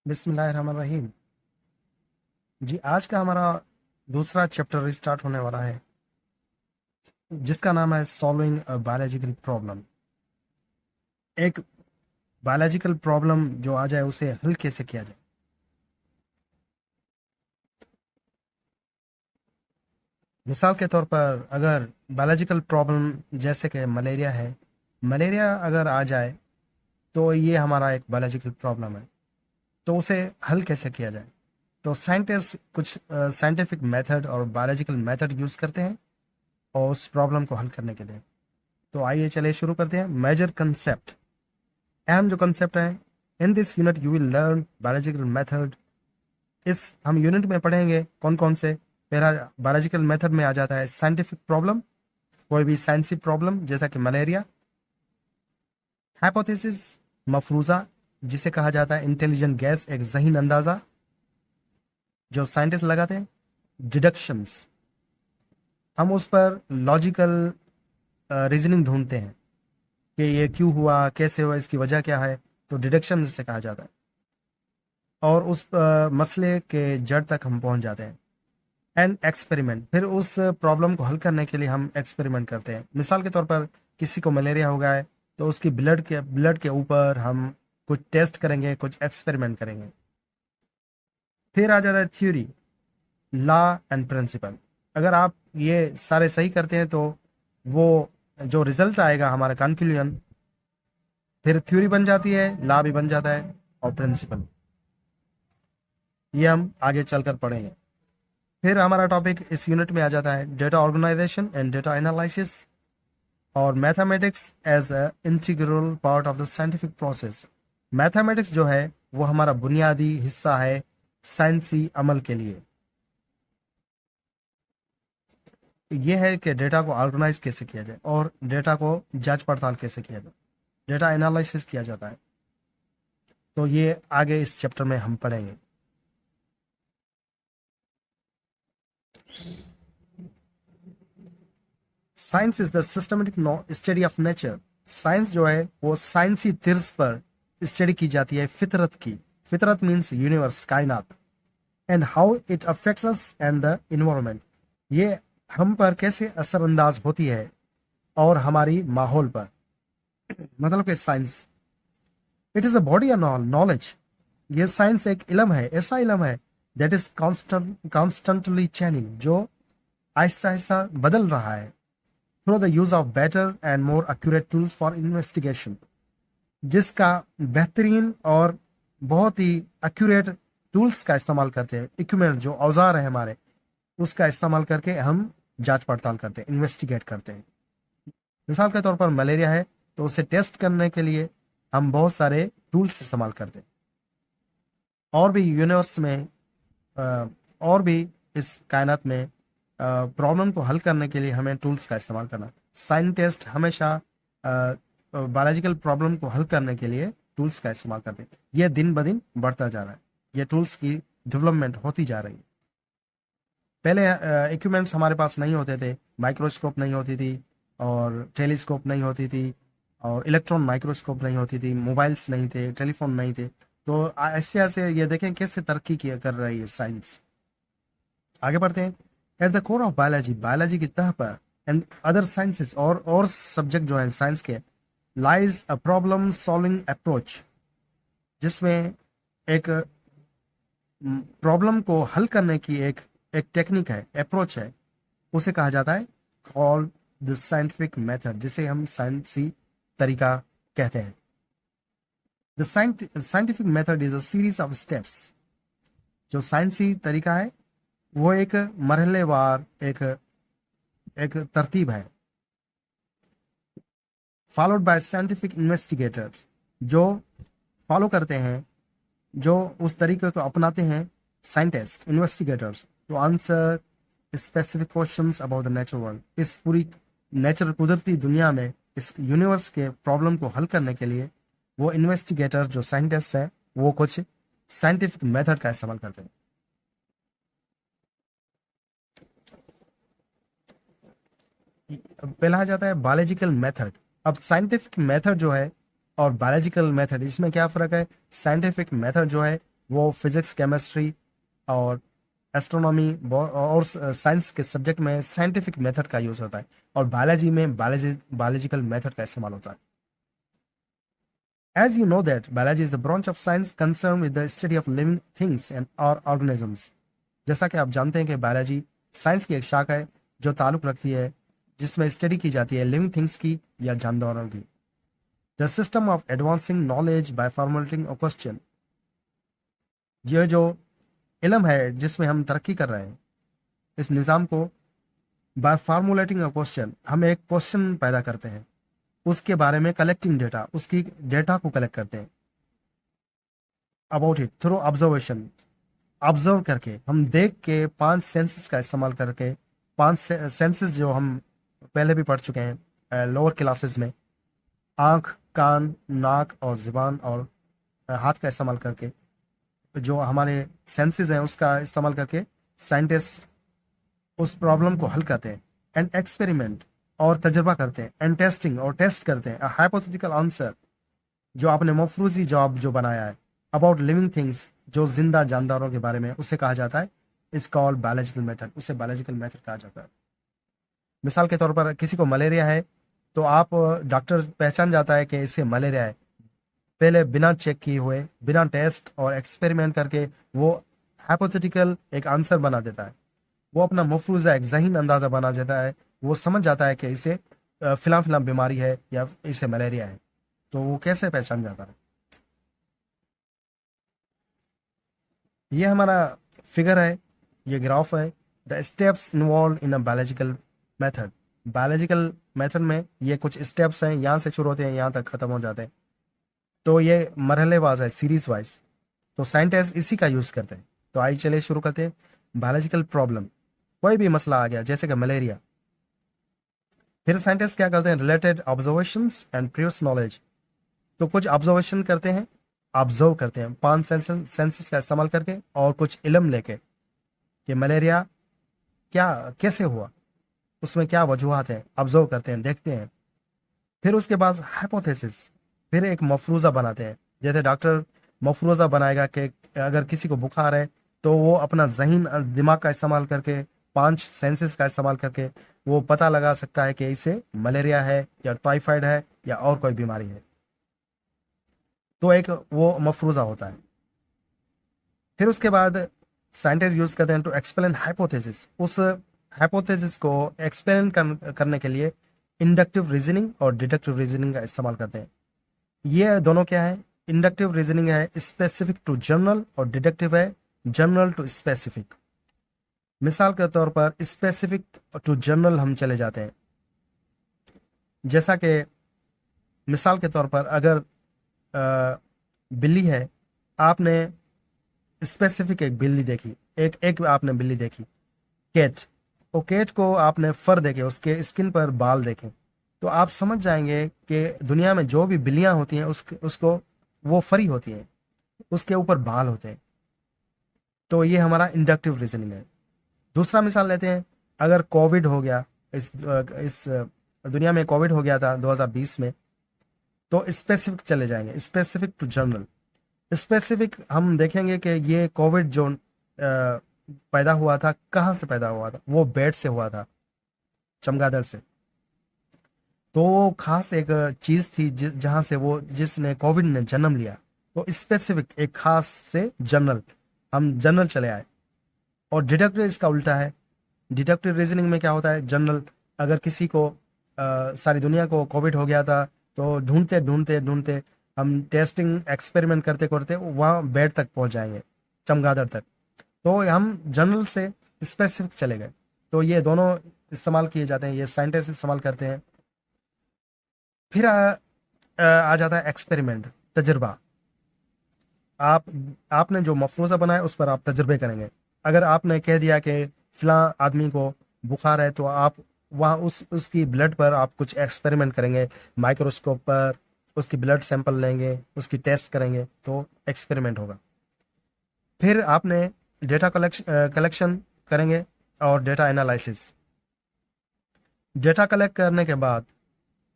बिस्मिल्लाहिर्रहमानिर्रहीम। जी, आज का हमारा दूसरा चैप्टर स्टार्ट होने वाला है, जिसका नाम है सॉल्विंग अ बायोलॉजिकल प्रॉब्लम। एक बायोलॉजिकल प्रॉब्लम जो आ जाए उसे हल कैसे किया जाए। मिसाल के तौर पर अगर बायोलॉजिकल प्रॉब्लम जैसे कि मलेरिया है, मलेरिया अगर आ जाए तो ये हमारा एक बायोलॉजिकल प्रॉब्लम है, तो उसे हल कैसे किया जाए। तो साइंटिस्ट कुछ साइंटिफिक मेथड और बायोलॉजिकल मेथड यूज करते हैं और उस प्रॉब्लम को हल करने के लिए। तो आइए चलिए शुरू करते हैं। मेजर कंसेप्ट, अहम जो कंसेप्ट है। In this unit you will learn biological method. इस हम यूनिट में पढ़ेंगे कौन कौन से। पहला बायोलॉजिकल मेथड में आ जाता है साइंटिफिक प्रॉब्लम, कोई भी साइंसी प्रॉब्लम जैसा कि मलेरिया। हाइपोथेसिस, मफरूजा जिसे कहा जाता है इंटेलिजेंट गैस, एक जहीन अंदाजा जो साइंटिस्ट लगाते हैं। डिडक्शंस, हम उस पर लॉजिकल रीजनिंग ढूंढते हैं कि ये क्यों हुआ, कैसे हुआ, इसकी वजह क्या है। तो डिडक्शन जिसे कहा जाता है, और उस मसले के जड़ तक हम पहुंच जाते हैं। एंड एक्सपेरिमेंट, फिर उस प्रॉब्लम को हल करने के लिए हम एक्सपेरिमेंट करते हैं। मिसाल के तौर पर किसी को मलेरिया हो गया है तो उसकी ब्लड के ऊपर हम कुछ टेस्ट करेंगे, कुछ एक्सपेरिमेंट करेंगे। फिर आ जाता है थ्योरी, लॉ एंड प्रिंसिपल। अगर आप ये सारे सही करते हैं तो वो जो रिजल्ट आएगा हमारा कंक्लूजन, फिर थ्योरी बन जाती है, लॉ भी बन जाता है और प्रिंसिपल। ये हम आगे चलकर पढ़ेंगे। फिर हमारा टॉपिक इस यूनिट में आ जाता है data organization and data analysis और mathematics as a integral part of the scientific process. Mathematics जो है वो हमारा बुनियादी हिस्सा है साइंसी अमल के लिए। ये है कि डेटा को ऑर्गेनाइज कैसे किया जाए और डेटा को जांच पड़ताल कैसे किया जाए, डेटा एनालिसिस किया जाता है। तो ये आगे इस चैप्टर में हम पढ़ेंगे। Science is the systematic study of nature. Science जो है वो साइंसी तर्ज पर स्टडी की जाती है फितरत की। फितरत मीन्स यूनिवर्स, कायनात। And how it affects us and the environment, ये हम पर कैसे असरअंदाज होती है और हमारी माहौल पर। मतलब कि science it is a body of knowledge. ये साइंस एक इल्म है, ऐसा इल्म है दैट इज कॉन्स्टेंटली चेंजिंग, जो आहिस्ता आहिस्ता बदल रहा है। Through the use of better and more accurate tools for investigation, जिसका बेहतरीन और बहुत ही एक्यूरेट टूल्स का इस्तेमाल करते हैं। इक्विपमेंट जो औजार है हमारे, उसका इस्तेमाल करके हम जांच पड़ताल करते हैं, इन्वेस्टिगेट करते हैं। मिसाल के तौर पर मलेरिया है तो उसे टेस्ट करने के लिए हम बहुत सारे टूल्स इस्तेमाल करते हैं। और भी यूनिवर्स में और भी इस कायनात में प्रॉब्लम को हल करने के लिए हमें टूल्स का इस्तेमाल करना। साइंटिस्ट हमेशा बायोलॉजिकल प्रॉब्लम को हल करने के लिए टूल्स का इस्तेमाल करते हैं। यह दिन ब दिन बढ़ता जा रहा है, ये टूल्स की डेवलपमेंट होती जा रही है। पहले इक्विपमेंट्स हमारे पास नहीं होते थे, माइक्रोस्कोप नहीं होती थी और टेलीस्कोप नहीं होती थी और इलेक्ट्रॉन माइक्रोस्कोप नहीं होती थी, मोबाइल्स नहीं थे, टेलीफोन नहीं थे। तो ऐसे ऐसे ये देखें कैसे तरक्की किया कर रही है साइंस। आगे बढ़ते हैं। At the core of biology, biology की तह पर एंड अदर साइंसेस, और सब्जेक्ट जो है साइंस के, lies a problem solving approach, जिसमें एक प्रॉब्लम को हल करने की एक एक टेक्निक है, अप्रोच है, उसे कहा जाता है कॉल्ड द साइंटिफिक मेथड, जिसे हम साइंसी तरीका कहते हैं। The scientific method is a series of steps. जो साइंसी तरीका है वो एक मरहलेवार एक एक तरतीब है, फॉलोड बाय साइंटिफिक इन्वेस्टिगेटर, जो फॉलो करते हैं, जो उस तरीके को अपनाते हैं scientist investigators, to answer specific questions about the natural world. इस पूरी नेचुरल कुदरती दुनिया में इस यूनिवर्स के प्रॉब्लम को हल करने के लिए वो इन्वेस्टिगेटर जो साइंटिस्ट हैं वो कुछ साइंटिफिक मेथड का इस्तेमाल करते हैं। पहला आ जाता है बायोलॉजिकल मेथड। अब साइंटिफिक मेथड जो है और बायोलॉजिकल मेथड, इसमें क्या फर्क है। साइंटिफिक मेथड जो है वो फिजिक्स, केमिस्ट्री और एस्ट्रोनॉमी और साइंस के सब्जेक्ट में साइंटिफिक मेथड का यूज होता है, और बायोलॉजी में बायोलॉजिकल मेथड का इस्तेमाल होता है। As you know that biology is the branch of science concerned with the study of living things and or organisms. जैसा कि आप जानते हैं कि बायोलॉजी साइंस की एक शाखा है जो ताल्लुक रखती है, जिसमें स्टडी की जाती है लिविंग थिंग्स की या जानदारों की। The system of advancing knowledge by formulating a question, यह जो इल्म है जिसमें हम तरक्की कर रहे हैं, इस निज़ाम को बाय फार्मूलेटिंग अ क्वेश्चन, हम एक क्वेश्चन पैदा करते हैं, उसके बारे में कलेक्टिंग डेटा, उसकी डेटा को कलेक्ट करते हैं about it through observation, observe करके, हम देख के 5 सेंसेस का इस्तेमाल करके, 5 सेंसेस जो हम पहले भी पढ़ चुके हैं लोअर क्लासेस में, आँख, कान, नाक और ज़ुबान और हाथ का इस्तेमाल करके, जो हमारे सेंसेस हैं उसका इस्तेमाल करके साइंटिस्ट उस प्रॉब्लम को हल करते हैं। एंड एक्सपेरिमेंट, और तजर्बा करते हैं। एंड टेस्टिंग, और टेस्ट करते हैं। हाइपोथेटिकल आंसर, जो आपने मफरूजी जवाब जो बनाया है अबाउट लिविंग थिंग्स, जो जिंदा जानदारों के बारे में, उसे कहा जाता है इस कॉल्ड बायोलॉजिकल मेथड, उसे बायोलॉजिकल मेथड कहा जाता है। मिसाल के तौर पर किसी को मलेरिया है तो आप डॉक्टर पहचान जाता है कि इसे मलेरिया है, पहले बिना चेक किए हुए, बिना टेस्ट और एक्सपेरिमेंट करके वो हाइपोथेटिकल एक आंसर बना देता है, वो अपना मफरूजा एक जहीन अंदाजा बना देता है, वो समझ जाता है कि इसे फिलहाल फिलहाल बीमारी है या इसे मलेरिया है। तो वो कैसे पहचान जाता है? ये हमारा फिगर है, ये ग्राफ है। The steps involve in a biological method, biological method में ये कुछ स्टेप्स हैं, यहाँ से शुरू होते हैं यहाँ तक खत्म हो जाते हैं। तो ये मरहलेवाज है, सीरीज वाइज। तो साइंटिस्ट इसी का यूज करते हैं। तो आइए चलिए शुरू करते हैं। बायोलॉजिकल प्रॉब्लम, कोई भी मसला आ गया जैसे कि मलेरिया, फिर साइंटिस्ट क्या करते हैं? Related observations and previous knowledge. तो कुछ ऑब्जर्वेशन करते हैं, ऑब्जर्व करते हैं 5 सेंसेस का इस्तेमाल करके और कुछ इल्म लेके कि मलेरिया क्या कैसे हुआ, उसमें क्या वजूहत है, ऑब्जर्व करते हैं, देखते हैं। फिर उसके बाद हाइपोथेसिस, फिर एक मफरूज़ा बनाते हैं। जैसे डॉक्टर मफरूज़ा बनाएगा कि अगर किसी को बुखार है तो वो अपना जहीन दिमाग का इस्तेमाल करके, 5 सेंसेस का इस्तेमाल करके वो पता लगा सकता है कि इसे मलेरिया है या टाइफाइड है या और कोई बीमारी है। तो एक वो मफरूज़ा होता है। फिर उसके बाद साइंटिस्ट यूज करते हैं टू एक्सप्लेन हाइपोथेसिस, उस हाइपोथेसिस को एक्सप्लेन करने के लिए इंडक्टिव रीजनिंग और डिडक्टिव रीजनिंग का इस्तेमाल करते हैं। ये दोनों क्या है? इंडक्टिव रीजनिंग है स्पेसिफिक टू जनरल और डिडक्टिव है जनरल टू स्पेसिफिक। मिसाल के तौर पर स्पेसिफिक टू जनरल हम चले जाते हैं, जैसा कि मिसाल के तौर पर अगर बिल्ली है, आपने स्पेसिफिक एक बिल्ली देखी, एक आपने बिल्ली देखी कैट, वो कैट को आपने फर देखे, उसके स्किन पर बाल देखे, तो आप समझ जाएंगे कि दुनिया में जो भी बिल्लियां होती हैं उसको वो फरी होती हैं, उसके ऊपर बाल होते हैं। तो ये हमारा इंडक्टिव रीजनिंग है। दूसरा मिसाल लेते हैं, अगर कोविड हो गया, इस दुनिया में कोविड हो गया था 2020 में, तो स्पेसिफिक चले जाएंगे, स्पेसिफिक टू जनरल। स्पेसिफिक हम देखेंगे कि ये कोविड जो पैदा हुआ था, कहाँ से पैदा हुआ था? वो बेड से हुआ था, चमगादड़ से। तो वो खास एक चीज थी जहां से वो जिसने कोविड ने जन्म लिया। तो स्पेसिफिक एक खास से जनरल, हम जनरल चले आए। और डिडक्टिव इसका उल्टा है। डिडक्टिव रीजनिंग में क्या होता है? जनरल, अगर किसी को सारी दुनिया को कोविड हो गया था तो ढूंढते ढूंढते ढूंढते हम टेस्टिंग एक्सपेरिमेंट करते करते वहाँ बेड तक पहुंच जाएंगे, चमगादड़ तक। तो हम जनरल से स्पेसिफिक चले गए। तो ये दोनों इस्तेमाल किए जाते हैं, ये साइंटिस्ट इस्तेमाल करते हैं। फिर आ जाता है एक्सपेरिमेंट, तजर्बा। आप आपने जो मफरूज़ा बनाया उस पर आप तजर्बे करेंगे। अगर आपने कह दिया कि फलां आदमी को बुखार है, तो आप वहाँ उसकी ब्लड पर आप कुछ एक्सपेरिमेंट करेंगे, माइक्रोस्कोप पर उसकी ब्लड सैंपल लेंगे, उसकी टेस्ट करेंगे, तो एक्सपेरिमेंट होगा। फिर आपने डेटा कलेक्शन करेंगे और डेटा एनालिसिस। डेटा कलेक्ट करने के बाद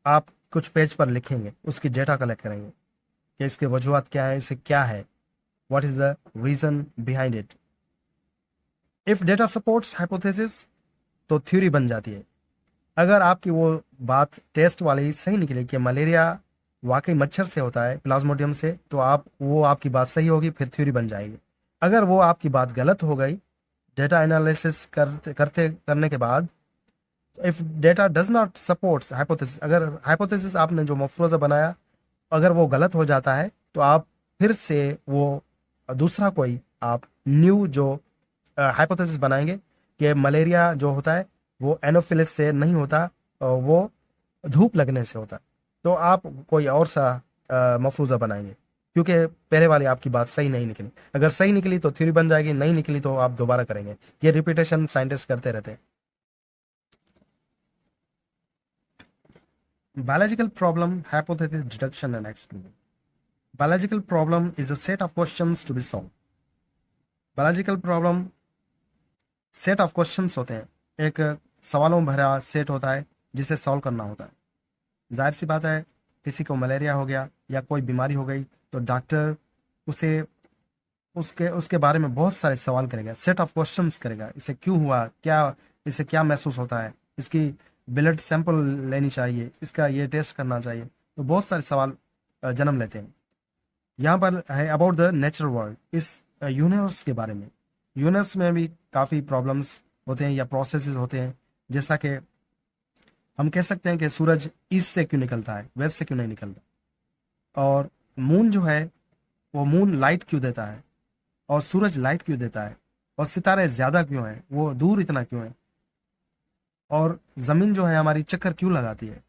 आप कुछ पेज पर लिखेंगे, उसकी डेटा कलेक्ट करेंगे कि इसके वजूहत क्या है, इसे क्या है, what is the reason behind it. if data supports hypothesis तो थ्योरी बन जाती है। अगर आपकी वो बात टेस्ट वाली सही निकले कि मलेरिया वाकई मच्छर से होता है, प्लाज्मोडियम से, तो वो आपकी बात सही होगी, फिर थ्योरी बन जाएगी। अगर वो आपकी बात गलत हो गई डेटा एनालिसिस करने के बाद, if data does not supports hypothesis, अगर हाइपोथेसिस आपने जो मफरूजा बनाया अगर वो गलत हो जाता है, तो आप फिर से वो दूसरा कोई आप न्यू जो हाइपोथेसिस बनाएंगे कि मलेरिया जो होता है वो एनोफिलिस से नहीं होता, वो धूप लगने से होता है। तो आप कोई और सा मफरूजा बनाएंगे, क्योंकि पहले वाली आपकी बात सही नहीं निकली। अगर सही निकली तो थ्योरी बन जाएगी, नहीं निकली तो आप दोबारा करेंगे। ये रिपीटेशन साइंटिस्ट करते रहते हैं। Biological problem, hypothesis, deduction and experiment. Biological problem is a set of questions to be solved. Biological problem set of questions होते हैं, एक सवालों भरा सेट होता है जिसे सॉल्व करना होता है। जाहिर सी बात है, किसी को मलेरिया हो गया या कोई बीमारी हो गई तो डॉक्टर उसे उसके बारे में बहुत सारे सवाल करेगा, सेट ऑफ क्वेश्चंस करेगा। इसे क्यों हुआ, इसे क्या महसूस होता है, इसकी ब्लड सैंपल लेनी चाहिए, इसका ये टेस्ट करना चाहिए। तो बहुत सारे सवाल जन्म लेते हैं। यहाँ पर है अबाउट द नेचुरल वर्ल्ड, इस यूनिवर्स के बारे में। यूनिवर्स में भी काफ़ी प्रॉब्लम्स होते हैं या प्रोसेसेस होते हैं। जैसा कि हम कह सकते हैं कि सूरज ईस्ट से क्यों निकलता है, वेस्ट से क्यों नहीं निकलता, और मून जो है वो मून लाइट क्यों देता है, और सूरज लाइट क्यों देता है, और सितारे ज़्यादा क्यों हैं, वो दूर इतना क्यों है, और ज़मीन जो है हमारी चक्कर क्यों लगाती है।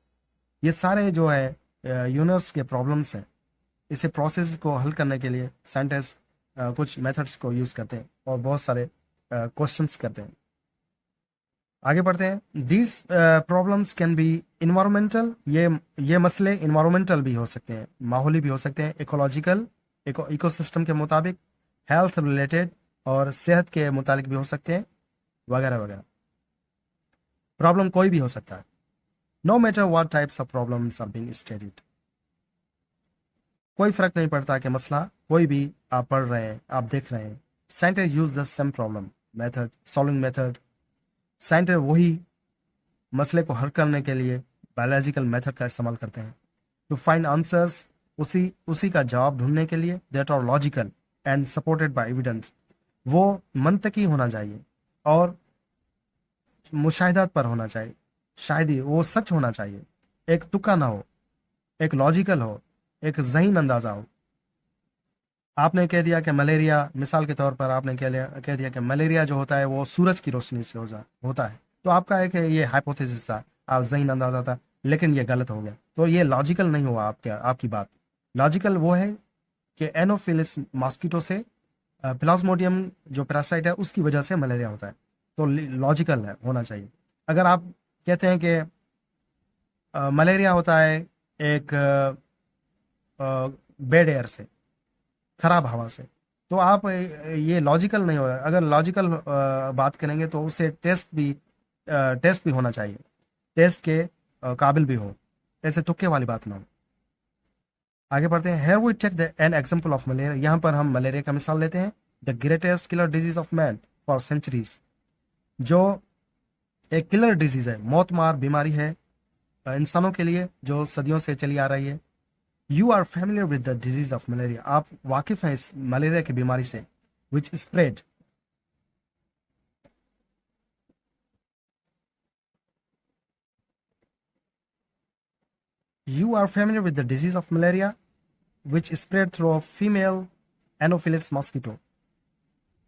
ये सारे जो है यूनिवर्स के प्रॉब्लम्स हैं। इसे प्रोसेस को हल करने के लिए साइंटिस्ट कुछ मेथड्स को यूज़ करते हैं और बहुत सारे क्वेश्चंस करते हैं। आगे बढ़ते हैं। These problems can be environmental, ये मसले इन्वायरमेंटल भी हो सकते हैं, माहौली भी हो सकते हैं, इकोलॉजिकल, इकोसिस्टम के मुताबिक, हेल्थ रिलेटेड और सेहत के मुतालिक भी हो सकते हैं, वगैरह वगैरह। प्रॉब्लम कोई भी हो सकता है। No matter what types of problems are being studied, कोई फर्क नहीं पड़ता कि मसला कोई भी आप पढ़ रहे हैं, आप देख रहे हैं। Scientist use the same problem method, solving method. Scientist वही मसले को हल करने के लिए बायोलॉजिकल मेथड का इस्तेमाल करते हैं टू फाइंड आंसर्स, उसी का जवाब ढूंढने के लिए, that are logical and supported by evidence. वो मंतकी होना चाहिए और मुशाहिदात पर होना चाहिए, शायद ही वो सच होना चाहिए, एक तुक्का ना हो, एक लॉजिकल हो, एक ज़हीन अंदाजा हो। आपने कह दिया कि मलेरिया, मिसाल के तौर पर आपने कह दिया कि मलेरिया जो होता है वो सूरज की रोशनी से होता है, तो आपका एक ये हाइपोथेसिस था, आप ज़हीन अंदाजा था, लेकिन ये गलत हो गया, तो ये लॉजिकल नहीं हुआ आपकी बात। लॉजिकल वो है कि एनोफिलिस मॉस्किटो से प्लाज्मोडियम जो पैरासाइट है उसकी वजह से मलेरिया होता है, तो लॉजिकल है, होना चाहिए। अगर आप कहते हैं कि मलेरिया होता है एक बेड एयर से, खराब हवा से, तो आप ये लॉजिकल नहीं होगा। अगर लॉजिकल बात करेंगे तो उसे टेस्ट भी होना चाहिए, टेस्ट के काबिल भी हो, ऐसे तुक्के वाली बात ना हो। आगे बढ़ते हैं। Here we take an example of malaria, यहाँ पर हम मलेरिया का मिसाल लेते हैं। The greatest killer disease of man for centuries, जो एक किलर डिजीज है, मौत मार बीमारी है इंसानों के लिए, जो सदियों से चली आ रही है। You are familiar with the disease of malaria, आप वाकिफ हैं इस मलेरिया की बीमारी से, which spread You are familiar with the disease of malaria, which is spread through a female Anopheles mosquito.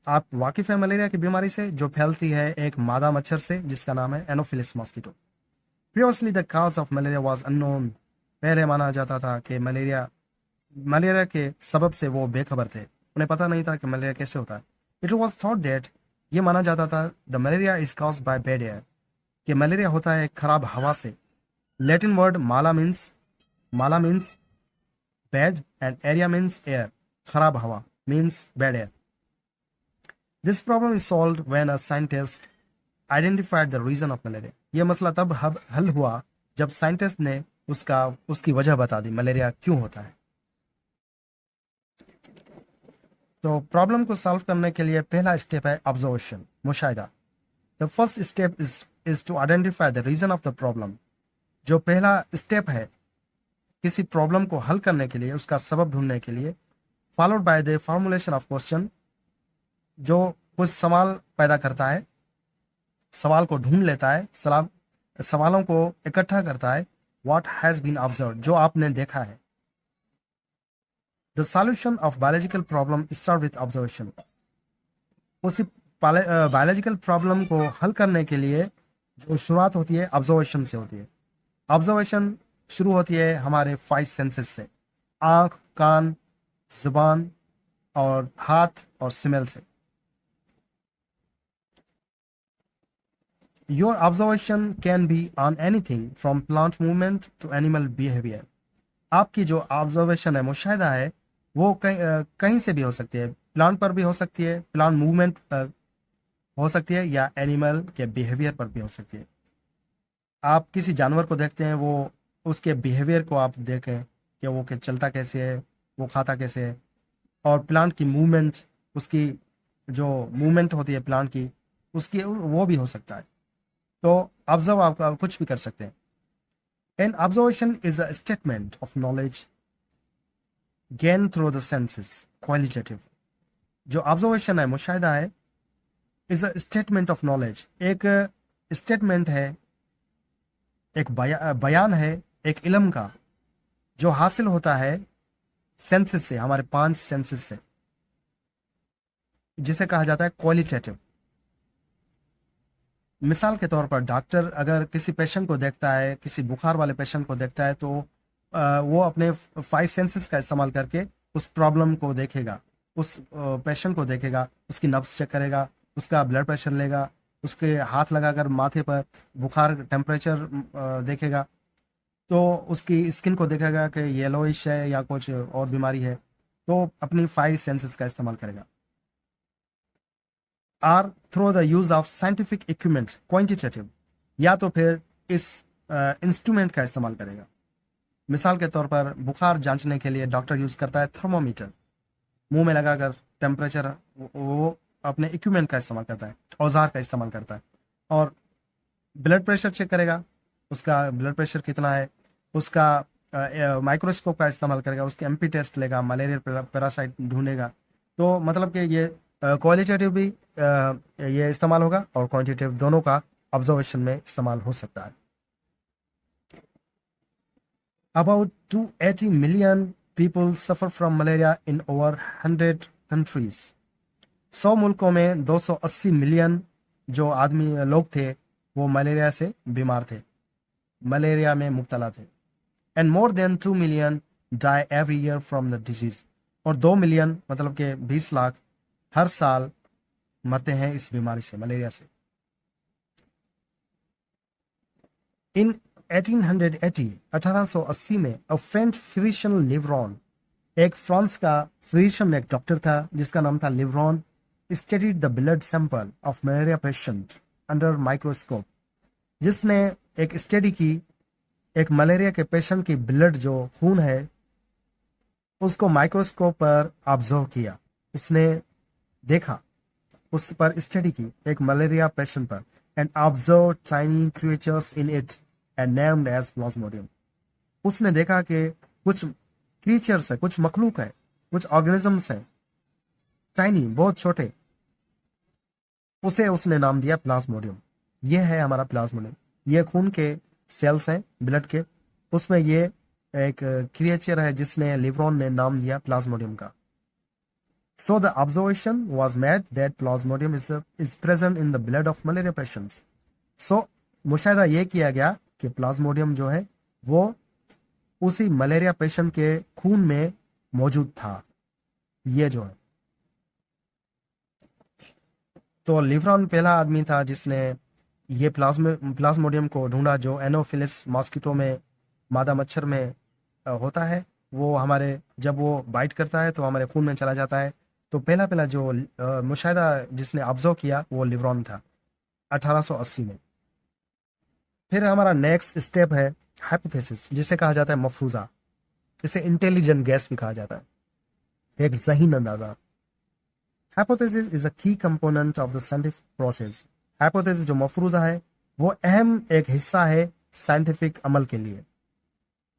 आप वाकिफ है मलेरिया की बीमारी से जो फैलती है एक मादा मच्छर से जिसका नाम है Anopheles mosquito. Previously the cause of malaria was unknown, पहले माना जाता था कि मलेरिया के सबब से वो बेखबर थे, उन्हें पता नहीं था कि मलेरिया कैसे होता है। इट वाज थॉट दैट, ये माना जाता था, the malaria is caused by bad air, कि मलेरिया होता है खराब हवा से। Latin word mala means bad and aria means air, खराब हवा मीन्स bad air. This problem is solved when a scientist identified the reason of malaria. ये मसला तब हल हुआ जब साइंटिस्ट ने उसकी वजह बता दी, मलेरिया क्यों होता है। तो प्रॉब्लम को सॉल्व करने के लिए पहला स्टेप है ऑब्जर्वेशन, मुशाहिदा। The first step is to identify the reason of the problem. जो पहला स्टेप है किसी प्रॉब्लम को हल करने के लिए, उसका सबब ढूंढने के लिए, followed by the formulation of question, जो कुछ सवाल पैदा करता है, सवाल को ढूंढ लेता है, सवालों को इकट्ठा करता है। व्हाट हैज बीन ऑब्जर्व्ड, जो आपने देखा है। The solution of biological problem start with observation. उसी बायोलॉजिकल प्रॉब्लम को हल करने के लिए जो शुरुआत होती है ऑब्जर्वेशन से होती है। ऑब्जर्वेशन शुरू होती है हमारे 5 सेंसेस से, आंख, कान, जुबान और हाथ और स्मेल से। Your observation can be on anything from plant movement to animal behaviour. आपकी जो ऑब्जर्वेशन है, मुशाहिदा है, वो कहीं से भी हो सकती है। प्लांट पर भी हो सकती है, प्लांट मूवमेंट हो सकती है, या एनिमल के बिहेवियर पर भी हो सकती है। आप किसी जानवर को देखते हैं, वो उसके बिहेवियर को आप देखें कि वो चलता कैसे है, वो खाता कैसे है। और प्लांट की मूवमेंट, उसकी जो मूवमेंट होती है प्लांट की, उसकी वो भी हो सकता है। तो ऑब्जर्व आप कुछ भी कर सकते हैं। An observation is a statement of knowledge gain through the senses, qualitative. जो ऑब्जर्वेशन है, मुशाहिदा है, is a statement of knowledge. एक स्टेटमेंट है, एक बयान है एक इल्म का, जो हासिल होता है सेंसेस से, हमारे 5 सेंसेस से, जिसे कहा जाता है क्वालिटेटिव। मिसाल के तौर पर डॉक्टर अगर किसी पेशेंट को देखता है, किसी बुखार वाले पेशेंट को देखता है, तो वो अपने 5 सेंसेस का इस्तेमाल करके उस प्रॉब्लम को देखेगा, उस पेशेंट को देखेगा, उसकी नब्ज चेक करेगा, उसका ब्लड प्रेशर लेगा, उसके हाथ लगाकर माथे पर बुखार टेम्परेचर देखेगा, तो उसकी स्किन को देखेगा कि येलोइश है या कुछ और बीमारी है, तो अपनी 5 सेंसेस का इस्तेमाल करेगा। Or through the use of scientific equipment, quantitative, या तो फिर इस इंस्ट्रूमेंट का इस्तेमाल करेगा। मिसाल के तौर पर बुखार जांचने के लिए डॉक्टर यूज करता है थर्मोमीटर, मुंह में लगाकर टेम्परेचर, वो अपने इक्विपमेंट का इस्तेमाल करता है, औजार का इस्तेमाल करता है। और ब्लड प्रेशर चेक करेगा, उसका ब्लड प्रेशर कितना है, उसका माइक्रोस्कोप का इस्तेमाल करेगा, उसके एमपी टेस्ट लेगा, मलेरिया पैरासाइट ढूंढेगा। तो मतलब कि ये क्वालिटेटिव भी ये इस्तेमाल होगा और क्वांटिटेटिव, दोनों का ऑब्जर्वेशन में इस्तेमाल हो सकता है। About 280 million people suffer from malaria in over 100 countries. 100 मुल्कों में 280 मिलियन जो लोग थे, वो मलेरिया से बीमार थे, मलेरिया में मुब्तला थे। And more than 2 million die every year from the disease. और 2 मिलियन मतलब के 20 लाख हर साल मरते हैं इस बीमारी से, मलेरिया से। इन 1880 1880 में अ फ्रेंच फिजिशियन लिवरॉन, एक फ्रांस का फिजिशियन, एक डॉक्टर था जिसका नाम था Laveran, studied the blood sample of malaria patient under microscope. जिसने एक स्टडी की, एक मलेरिया के पेशेंट की ब्लड, जो खून है, उसको माइक्रोस्कोप पर ऑब्जर्व किया। उसने देखा, उस पर स्टडी की एक मलेरिया पेशेंट पर, and observe tiny creatures in it and named as plasmodium. उसने देखा कि कुछ क्रिएचर्स है, कुछ मखलूक है, कुछ ऑर्गेनिजम्स है, टाइनी, बहुत छोटे, उसे उसने नाम दिया प्लाज्मोडियम। यह है हमारा प्लाज्मोडियम। ये खून के सेल्स हैं, ब्लड के, उसमें ये एक क्रिएचर है जिसने लिवरॉन ने नाम दिया प्लाज्मोडियम का। So the observation was made that plasmodium is present in the blood of malaria patients. So मुशाहिदा ये किया गया कि प्लाज्मोडियम जो है वो उसी मलेरिया पेशेंट के खून में मौजूद था, ये जो है। तो लिवरॉन पहला आदमी था जिसने ये प्लाज्मोडियम को ढूंढा, जो एनोफिलिस मॉस्किटो में, मादा मच्छर में होता है। वो हमारे, जब वो बाइट करता है तो हमारे खून में चला जाता है। तो पहला जो मुशाहिदा जिसने ऑब्जर्व किया वो लिवरॉन था 1880 में। फिर हमारा नेक्स्ट स्टेप है हाइपोथेसिस, जिसे कहा जाता है मफरूजा। इसे इंटेलिजेंट गैस भी कहा जाता है, एक ज़हीन अंदाजा। हाइपोथेसिस इज अ की component of the scientific process. Hypothesis जो मफरूजा है वो अहम एक हिस्सा है साइंटिफिक अमल के लिए।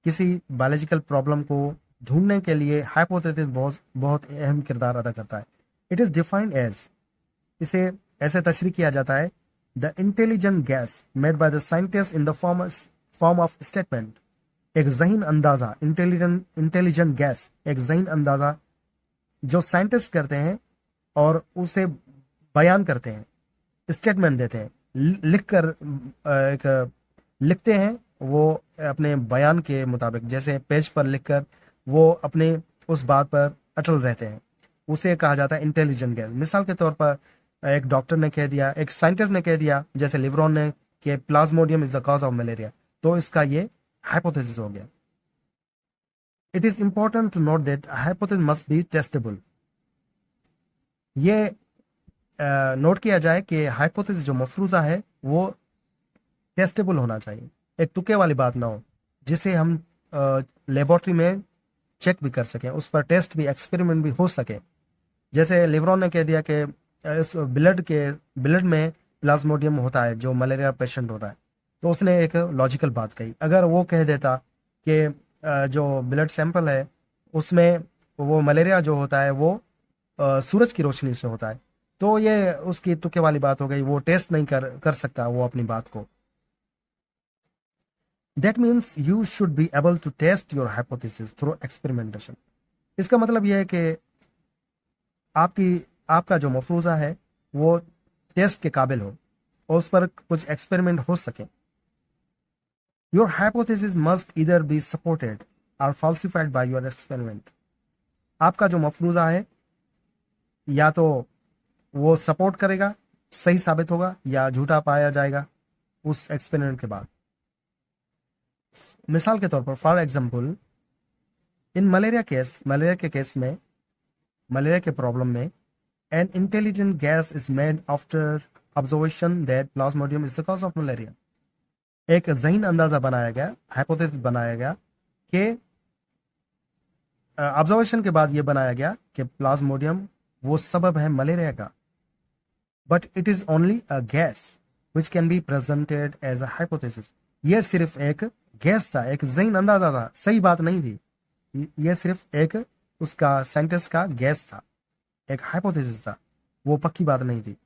किसी बायोलॉजिकल प्रॉब्लम को ढूंढने के लिए हाइपोथेसिस बहुत बहुत अहम किरदार अदा करता है। इट इज डिफाइंड एज, इसे ऐसे तशरीह किया जाता है, the intelligent gas made by the scientist in the form of statement. एक जहीन अंदाजा, इंटेलिजेंट गैस, एक जहीन अंदाजा जो साइंटिस्ट करते हैं और उसे बयान करते हैं, स्टेटमेंट देते हैं, लिखकर एक लिखते हैं वो अपने बयान के मुताबिक, जैसे पेज पर लिखकर वो अपने उस बात पर अटल रहते हैं, उसे कहा जाता है इंटेलिजेंट गैस। मिसाल के तौर पर एक डॉक्टर ने कह दिया, एक साइंटिस्ट ने कह दिया, जैसे लिवरॉन ने, कि plasmodium is the cause of malaria, तो इसका ये हाइपोथेसिस हो गया। It is important to note that hypothesis must be testable. ये नोट किया जाए कि हाइपोथेसिस जो मफरूजा है वो टेस्टेबल होना चाहिए, एक तुक्के वाली बात ना हो, जिसे हम लेबोरेटरी में चेक भी कर सकें, उस पर टेस्ट भी, एक्सपेरिमेंट भी हो सके। जैसे लिवरॉन ने कह दिया कि इस ब्लड में प्लाज्मोडियम होता है जो मलेरिया पेशेंट होता है, तो उसने एक लॉजिकल बात कही। अगर वो कह देता कि जो ब्लड सैंपल है उसमें वो मलेरिया जो होता है वो सूरज की रोशनी से होता है, तो ये उसकी तुक्के वाली बात हो गई, वो टेस्ट नहीं कर सकता वो अपनी बात को। That means you should be able to test your hypothesis through experimentation. इसका मतलब यह है कि आपका जो मफरूजा है वो टेस्ट के काबिल हो और उस पर कुछ एक्सपेरिमेंट हो सके। योर हाइपोथेसिस मस्ट इधर बी सपोर्टेड और फॉल्सिफाइड बाय योर एक्सपेरिमेंट। आपका जो मफरूजा है या तो वो सपोर्ट करेगा, सही साबित होगा, या झूठा पाया जाएगा उस एक्सपेरिमेंट के बाद। मिसाल के तौर पर, फॉर एग्जाम्पल, इन मलेरिया के केस में, मलेरिया के प्रॉब्लम में, an intelligent gas is made after observation that Plasmodium is the cause of malaria. एक जहीन अंदाजा बनाया गया, हाइपोथेसिस बनाया गया कि ऑब्जर्वेशन के बाद यह बनाया गया कि प्लाज्मोडियम वो सबब है मलेरिया का। But it is only a guess which can be presented as a hypothesis. यह सिर्फ एक गैस था, एक जहीन अंदाजा था, सही बात नहीं थी। यह सिर्फ एक उसका साइंटिस्ट का गैस था, एक हाइपोथेसिस था, वो पक्की बात नहीं थी।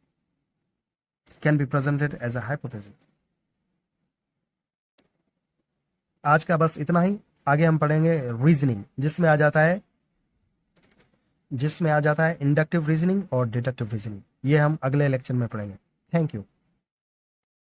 Can be presented as a hypothesis. आज का बस इतना ही। आगे हम पढ़ेंगे रीजनिंग, जिसमें आ जाता है इंडक्टिव रीजनिंग और डिडक्टिव रीजनिंग। ये हम अगले लेक्चर में पढ़ेंगे। Thank you.